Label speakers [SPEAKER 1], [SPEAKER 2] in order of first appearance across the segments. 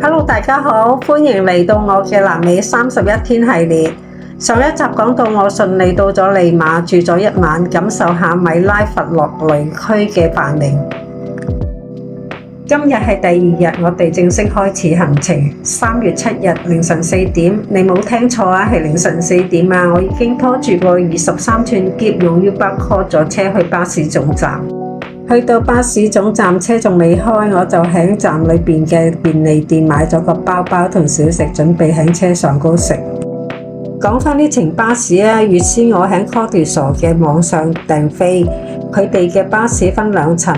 [SPEAKER 1] Hello，大家好，歡迎嚟到我嘅南美31天系列。上一集講到我順利到咗利馬住咗一晚，感受下米拉佛洛雷區嘅繁榮。今日係第二日，我哋正式開始行程。3月7日凌晨4點，你冇聽錯啊，係凌晨4點啊！我已經拖住個23寸篋，用 Uber call 咗車去巴士總站。去到巴士總站，車仲未開，我就喺站裏邊嘅便利店買咗個包包同小食，準備喺車上高食。講返呢程巴士啊，預先我喺 Cordisor 嘅網上訂飛，佢哋嘅巴士分2層，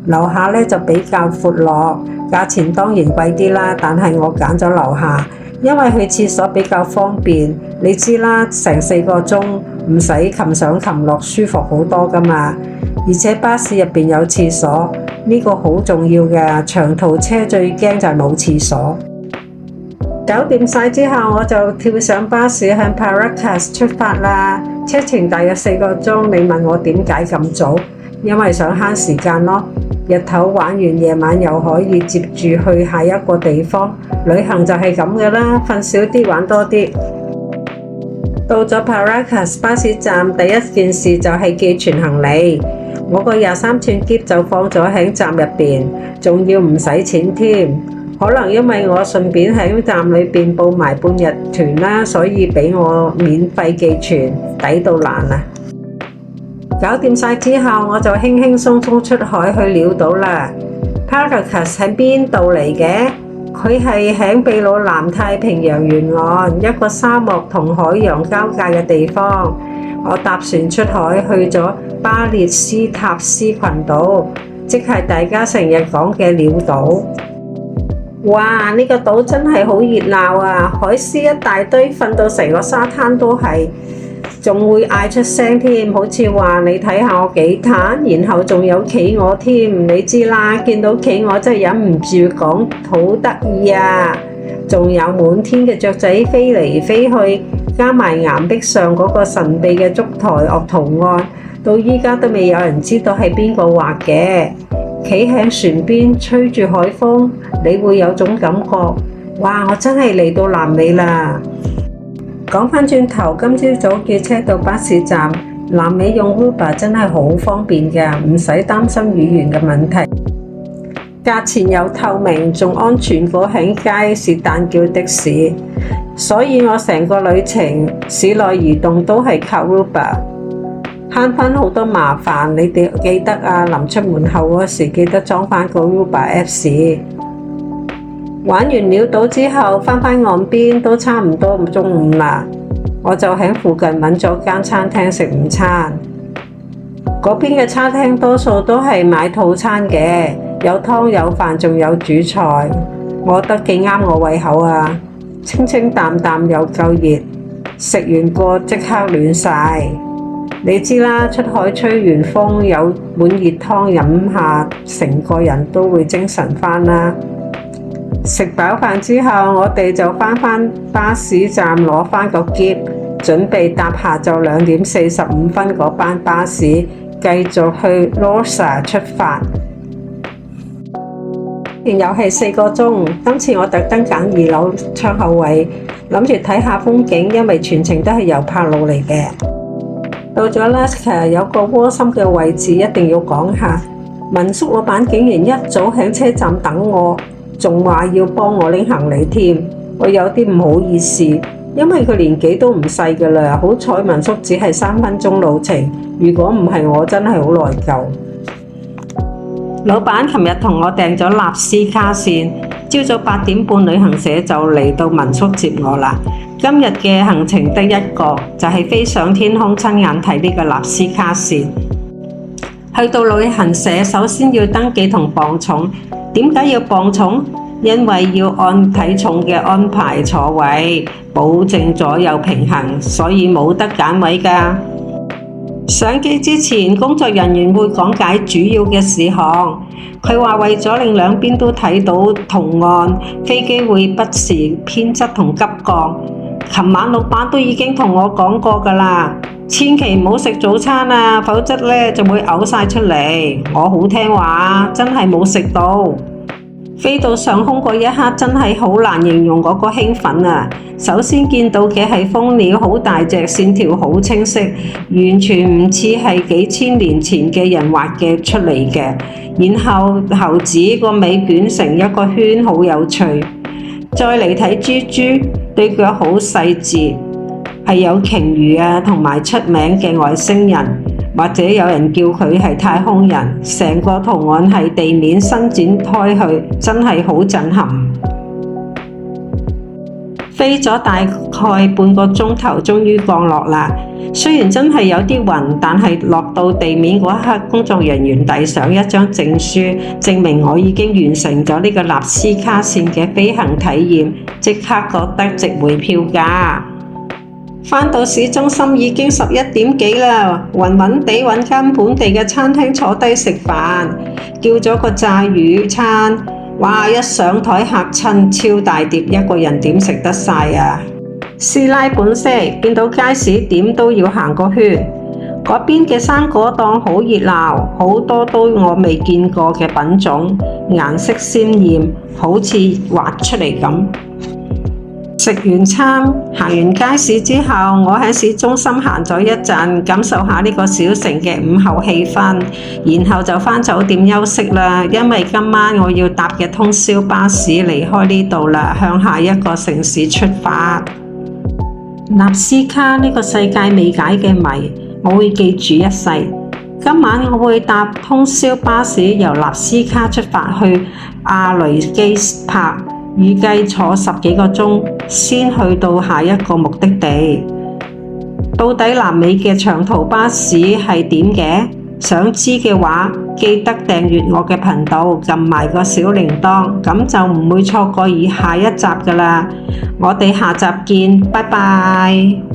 [SPEAKER 1] 樓下咧就比較闊落，價錢當然貴啲啦，但係我揀咗樓下，因為去廁所比較方便。你知啦，成4個鐘唔使擒上擒落，舒服好多㗎嘛。而且巴士入邊有廁所，呢個好重要嘅。長途車最驚就係冇廁所。搞掂晒之後，我就跳上巴士向 Paracas 出發啦。車程大約4個鐘。你問我點解咁早？因為想慳時間咯。日頭玩完，夜晚又可以接住去下一個地方。旅行就係咁嘅啦，瞓少啲，玩多啲。到咗 Paracas 巴士站，第一件事就係寄存行李。我個23寸篋就放咗喺站入邊，仲要唔使錢添。可能因為我順便喺站裏邊報埋半日團啦，所以俾我免費寄存，抵到爛啊！搞掂晒之後，我就輕輕鬆鬆出海去潦島啦。Paracas 喺邊度嚟嘅？佢係喺秘魯南太平洋沿岸一個沙漠同海洋交界嘅地方。我搭船出海去咗巴列斯塔斯群島，即係大家成日講嘅潦島。哇！呢個島真係好熱鬧啊，海獅一大堆，瞓到成個沙灘都係，仲會嗌出聲添，好似話你睇下我幾攤，然後仲有企鵝添。你知啦，見到企鵝真係忍唔住講好得意啊！仲有滿天嘅雀仔飛嚟飛去，加埋岩壁上嗰個神秘嘅燭台樂圖案，到依家都未有人知道係邊個畫嘅。企喺船邊吹住海風，你會有種感覺，哇！我真係嚟到南美啦！講返轉頭，今朝早叫車到巴士站，南美用 Uber 真係好方便嘅，唔使擔心語言嘅問題，價錢又透明，仲安全過喺街是但叫的士。所以我成個旅程市內移動都係靠 Uber， 慳返好多麻煩。你哋記得啊，臨出門口嗰時記得裝返個 Uber Apps。玩完潦島之後，返岸邊都差唔多中午啦，我就喺附近揾咗間餐廳食午餐。嗰邊嘅餐廳多數都係買套餐嘅，有湯有飯，仲有主菜，我覺得幾啱我胃口啊！清清淡淡又夠熱，食完個即刻暖晒。你知啦，出海吹完風，有碗熱湯飲下，成個人都會精神返啦。食飽飯之後，我哋就返巴士站攞返個篋，準備搭下晝2點45分嗰班巴士，繼續去 Losa 出發。又係4個鐘，今次我特登揀2樓窗口位，諗住睇下風景，因為全程都係遊柏路嚟嘅。到咗 Lasca 有個窩心嘅位置，一定要講下。民宿老闆竟然一早喺車站等我，仲話要幫我拎行李添，我有啲唔好意思，因為佢年紀都唔細㗎啦。好彩民宿只係3分鐘路程，如果唔係我真係好內疚。老闆琴日同我訂咗納斯卡線，朝早8點半旅行社就嚟到民宿接我啦。今日嘅行程得一個，就係飛上天空親眼睇呢個納斯卡線。去到旅行社，首先要登記同磅重。點解要磅重？因為要按體重嘅安排坐位，保證左右平衡，所以冇得揀位㗎。上機之前，工作人員會講解主要嘅事項。佢話為咗令兩邊都睇到圖案，飛機會不時偏側同急降。琴晚老闆都已經同我講過㗎啦，千祈唔好食早餐啊，否則就會嘔晒出嚟。我好聽話，真係冇食到。飛到上空嗰一刻真係好難形容嗰個興奮啊！首先見到嘅係蜂鳥好大隻，線條好清晰，完全唔似係幾千年前嘅人畫嘅出嚟嘅。然後猴子個尾捲成一個圈，好有趣。再嚟睇豬豬，對腳好細緻，係有鯨魚啊同埋出名嘅外星人。或者有人叫佢係太空人，成個圖案係地面伸展開去，真係好震撼。飛咗大概半個鐘頭，終於降落啦。雖然真係有啲暈，但係落到地面嗰一刻，工作人員遞上一張證書，證明我已經完成咗呢個納斯卡線嘅飛行體驗，即刻覺得值回票價。返到市中心已經11點幾啦，暈暈地揾間本地嘅餐廳坐低食飯，叫咗個炸魚餐，哇！一上台嚇親，超大碟，一個人點食得晒啊？師奶本色，見到街市點都要行個圈。嗰邊嘅生果檔好熱鬧，好多都我未見過嘅品種，顏色鮮豔，好似畫出嚟咁。食完餐，行完街市之後，我喺市中心行咗一陣，感受下呢個小城嘅午後氣氛，然後就返酒店休息啦。因為今晚我要搭嘅通宵巴士離開呢度啦，向下一個城市出發。納斯卡呢個世界未解嘅謎，我會記住一世。今晚我會搭通宵巴士由納斯卡出發去阿雷基帕。預計坐10幾個鐘先去到下一個目的地。到底南美嘅長途巴士係點嘅？想知嘅話，記得訂閱我嘅頻道，撳埋個小鈴鐺，咁就唔會錯過下一集㗎喇。我哋下集見，拜拜。